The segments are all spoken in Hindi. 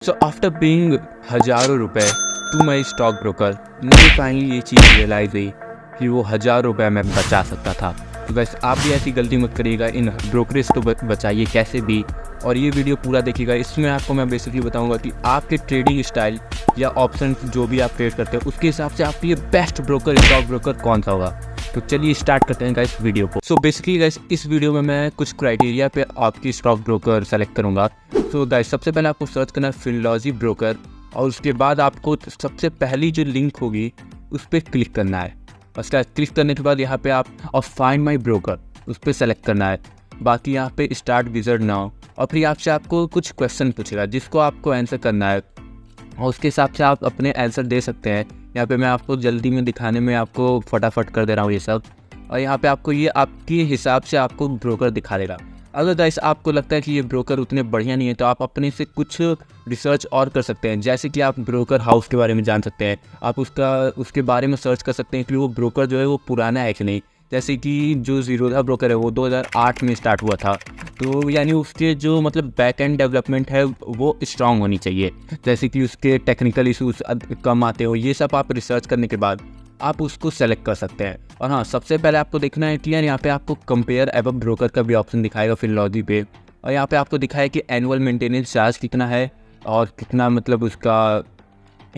सो आफ्टर पेइंग हज़ारों रुपए टू माई स्टॉक ब्रोकर, मुझे फाइनली ये चीज़ रियलाइज़ हुई कि वो 1000 रुपये मैं बचा सकता था। तो बस आप भी ऐसी गलती मत करिएगा, इन ब्रोकरेज तो बचाइए कैसे भी। और ये वीडियो पूरा देखिएगा, इसमें आपको मैं बेसिकली बताऊंगा कि आपके ट्रेडिंग स्टाइल या ऑप्शन जो भी आप ट्रेड करते हैं उसके हिसाब से आपके लिए बेस्ट ब्रोकर, स्टॉक ब्रोकर कौन सा होगा। तो चलिए स्टार्ट करते हैं गाइस वीडियो को। सो बेसिकली गाइस इस वीडियो में मैं कुछ क्राइटेरिया पे आपकी स्टॉक ब्रोकर सेलेक्ट करूंगा। सो गाइस सबसे पहले आपको सर्च करना है फिनोलॉजी ब्रोकर, और उसके बाद आपको सबसे पहली जो लिंक होगी उस पर क्लिक करना है। उसका क्लिक करने के बाद यहाँ पे आप और फाइंड माई ब्रोकर उस पर सेलेक्ट करना है। बाकी यहाँ पे स्टार्ट विजिट नाउ, और फिर आपसे आपको कुछ क्वेश्चन पूछेगा जिसको आपको आंसर करना है, और उसके हिसाब से आप अपने आंसर दे सकते हैं। यहाँ पे मैं आपको जल्दी में दिखाने में आपको फटाफट कर दे रहा हूँ ये सब, और यहाँ पे आपको ये आपके हिसाब से आपको ब्रोकर दिखा देगा। अगर गाइस आपको लगता है कि ये ब्रोकर उतने बढ़िया नहीं है तो आप अपने से कुछ रिसर्च और कर सकते हैं। जैसे कि आप ब्रोकर हाउस के बारे में जान सकते हैं, आप उसके बारे में सर्च कर सकते हैं कि वो ब्रोकर जो है वो पुराना है कि नहीं। जैसे कि जो ज़ीरोधा ब्रोकर है वो 2008 में स्टार्ट हुआ था, तो यानी उसके जो मतलब बैक एंड डेवलपमेंट है वो स्ट्रांग होनी चाहिए। जैसे कि उसके टेक्निकल इशूज़ कम आते हो, ये सब आप रिसर्च करने के बाद आप उसको सेलेक्ट कर सकते हैं। और हाँ, सबसे पहले आपको देखना है कि यार यहाँ पे आपको कंपेयर एबव ब्रोकर का भी ऑप्शन दिखाएगा फिनोलॉजी पे, और यहाँ पे आपको दिखाया कि एनुअल मेंटेनेंस चार्ज कितना है और कितना मतलब उसका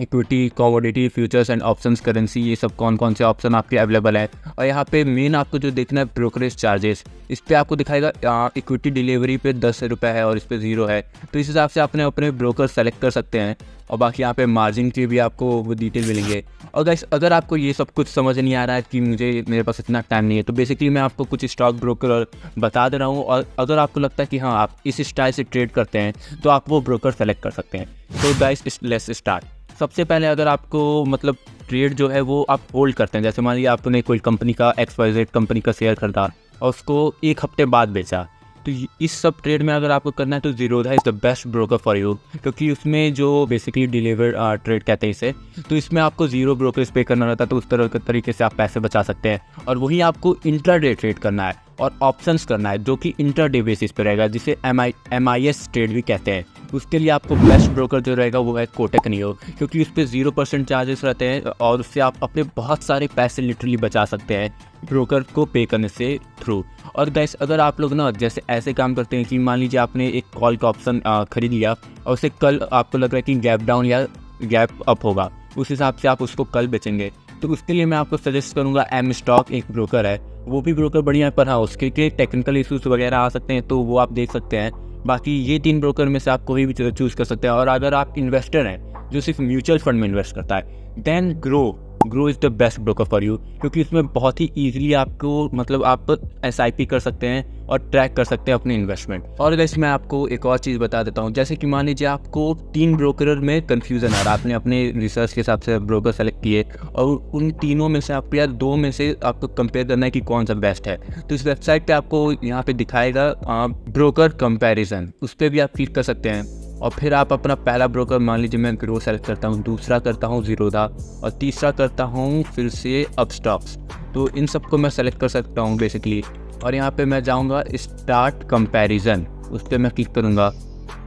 equity, commodity, futures and options, currency, ये सब कौन कौन से ऑप्शन आपके अवेलेबल है। और यहाँ पे मेन आपको जो देखना है ब्रोकरेज चार्जेस, इस पर आपको दिखाएगा इक्विटी डिलीवरी पे 10 रुपये है और इस पर 0 है। तो इस हिसाब से अपने अपने ब्रोकर सेलेक्ट कर सकते हैं। और बाकी यहाँ पे मार्जिन की भी आपको वो डिटेल मिलेंगे। और गाइस अगर आपको ये सब कुछ समझ नहीं आ रहा है कि मेरे पास इतना टाइम नहीं है, तो बेसिकली मैं आपको कुछ स्टॉक ब्रोकर बता दे रहा हूँ, और अगर आपको लगता है कि हाँ आप इस स्टाइल से ट्रेड करते हैं तो आप वो ब्रोकर सेलेक्ट कर सकते हैं। तो गाइस लेट्स स्टार्ट। सबसे पहले अगर आपको मतलब ट्रेड जो है वो आप होल्ड करते हैं, जैसे मान लीजिए आपने कोई कंपनी का XYZ कंपनी का शेयर खरीदा और उसको 1 हफ्ते बाद बेचा, तो इस सब ट्रेड में अगर आपको करना है तो Zerodha is the best broker for you, क्योंकि उसमें जो बेसिकली डिलीवर ट्रेड कहते हैं इसे, तो इसमें आपको 0 ब्रोकरेज पे करना रहता है। तो उस तरह के तरीके से आप पैसे बचा सकते हैं। और वही आपको इंट्राडे ट्रेड करना है और ऑप्शंस करना है जो कि इंटरडे बेसिस पे रहेगा, जिसे MIS ट्रेड भी कहते हैं। उसके लिए आपको बेस्ट ब्रोकर जो रहेगा वो है कोटक नियो, क्योंकि उस पर 0% चार्जेस रहते हैं और उससे आप अपने बहुत सारे पैसे लिटरली बचा सकते हैं ब्रोकर को पे करने से थ्रू। और गाइस अगर आप लोग ना जैसे ऐसे काम करते हैं कि मान लीजिए आपने एक कॉल का ऑप्शन खरीद लिया और उसे कल आपको लग रहा है कि गैप डाउन या गैप अप होगा, उस हिसाब से आप उसको कल बेचेंगे, तो उसके लिए मैं आपको सजेस्ट करूँगा M स्टॉक एक ब्रोकर है, वो भी ब्रोकर बढ़िया है, पर हाँ उसके टेक्निकल इशूज़ वगैरह आ सकते हैं तो वो आप देख सकते हैं। बाकी ये 3 ब्रोकर में से आप कोई भी चूज़ कर सकते हैं। और अगर आप इन्वेस्टर हैं जो सिर्फ म्यूचुअल फंड में इन्वेस्ट करता है, then Groww is the best broker for you, क्योंकि इसमें बहुत ही ईजिली आपको मतलब आप SIP कर सकते हैं और ट्रैक कर सकते हैं अपने इन्वेस्टमेंट। और वैसे मैं आपको एक और चीज़ बता देता हूँ, जैसे कि मान लीजिए आपको 3 ब्रोकर में कन्फ्यूज़न आ रहा है, आपने अपने रिसर्च के हिसाब से ब्रोकर सेलेक्ट किए और उन तीनों में से आपको या 2 में से आपको कंपेयर करना है कि कौन सा बेस्ट है। तो इस वेबसाइट पे आपको यहाँ पे दिखाएगा ब्रोकर कंपैरिजन, उस पर भी आप क्लिक कर सकते हैं। और फिर आप अपना पहला ब्रोकर, मान लीजिए मैं ग्रो सेलेक्ट करता हूँ, दूसरा करता हूँ ज़ीरोधा, और तीसरा करता हूँ फिर से अपस्टॉक्स। तो इन सबको मैं सेलेक्ट कर सकता हूँ बेसिकली। और यहाँ पे मैं जाऊँगा स्टार्ट कंपैरिजन, उस पर मैं क्लिक करूँगा,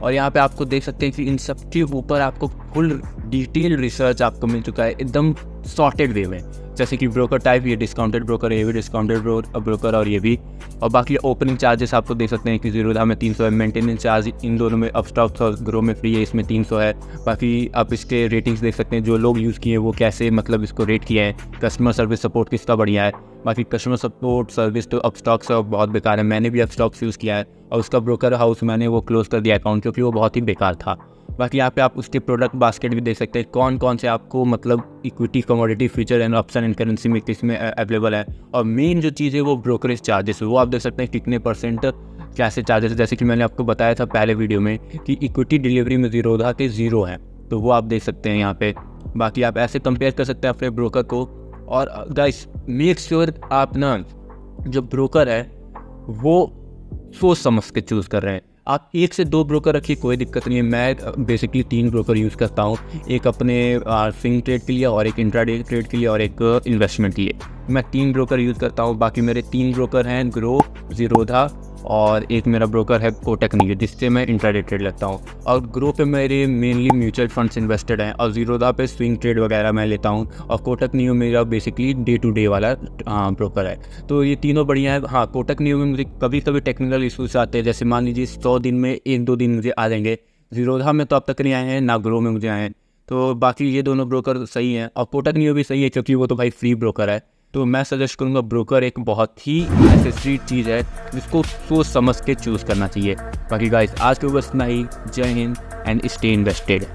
और यहाँ पे आपको देख सकते हैं कि इन सब के ऊपर आपको फुल डिटेल रिसर्च आपको मिल चुका है एकदम सॉर्टेड वे में। जैसे कि ब्रोकर टाइप, ये डिस्काउंटेड ब्रोकर है, ये भी डिस्काउंटेड ब्रोकर, और ये भी। और बाकी ओपनिंग चार्जेस आपको देख सकते हैं कि ज़ीरोधा में 300 है, मेंटेनेंस चार्ज इन दोनों में अपस्टॉक्स और ग्रो में फ्री है, इसमें 300 है। बाकी आप इसके रेटिंग्स देख सकते हैं, जो लोग यूज़ किए वो कैसे मतलब इसको रेट किया है, कस्टमर सर्विस सपोर्ट किसका बढ़िया है। बाकी कस्टमर सपोर्ट सर्विस तो अपस्टॉक्स बहुत बेकार है, मैंने भी अपस्टॉक्स यूज़ किया है और उसका ब्रोकर हाउस मैंने वो क्लोज़ कर दिया अकाउंट, क्योंकि वो बहुत ही बेकार था। बाकी यहाँ पे आप उसके प्रोडक्ट बास्केट भी देख सकते हैं, कौन कौन से आपको मतलब equity, commodity, future and option and currency में किसमें अवेलेबल है। और मेन जो चीज़ है वो ब्रोकरेज चार्जेस, वो आप देख सकते हैं कितने % कैसे चार्जेस है। जैसे कि मैंने आपको बताया था पहले वीडियो में कि इक्विटी डिलीवरी में ज़ीरोधा के 0 है, तो वो आप देख सकते हैं यहाँ पे। बाकी आप ऐसे कंपेयर कर सकते हैं अपने ब्रोकर को। और गाइस मेक श्योर आप ना जो ब्रोकर है वो सोच समझ के चूज़ कर रहे हैं। आप 1 से 2 ब्रोकर रखिए, कोई दिक्कत नहीं है। मैं बेसिकली 3 ब्रोकर यूज़ करता हूँ, एक अपने स्विंग ट्रेड के लिए, और एक इंट्राडे ट्रेड के लिए, और एक इन्वेस्टमेंट के लिए। मैं 3 ब्रोकर यूज़ करता हूँ। बाकी मेरे 3 ब्रोकर हैं, ग्रो, ज़ीरोधा और एक मेरा ब्रोकर है कोटक नियो, जिससे मैं इंट्राडे ट्रेड लगता हूँ। और ग्रो पे मेरे मेनली म्यूचुअल फंड्स इन्वेस्टेड हैं, और ज़ीरोधा पे स्विंग ट्रेड वगैरह मैं लेता हूँ, और कोटक नियो मेरा बेसिकली डे टू डे वाला ब्रोकर है। तो ये तीनों बढ़िया है। हाँ, कोटक नियो में मुझे कभी कभी टेक्निकल इशूज़ आते हैं, जैसे मान लीजिए 100 दिन में 1-2 दिन मुझे आ जाएंगे। ज़ीरोधा में तो अब तक नहीं आए हैं, ना ग्रो में मुझे आए हैं। तो बाकी ये दोनों ब्रोकर सही हैं, और कोटक नियो भी सही है क्योंकि वो तो भाई फ्री ब्रोकर है। तो मैं सजेस्ट करूँगा, ब्रोकर एक बहुत ही नेसेसरी चीज़ है जिसको सोच समझ के चूज़ करना चाहिए। बाकी गाइस, आज के बस इतना ही। जय हिंद एंड स्टे इन्वेस्टेड।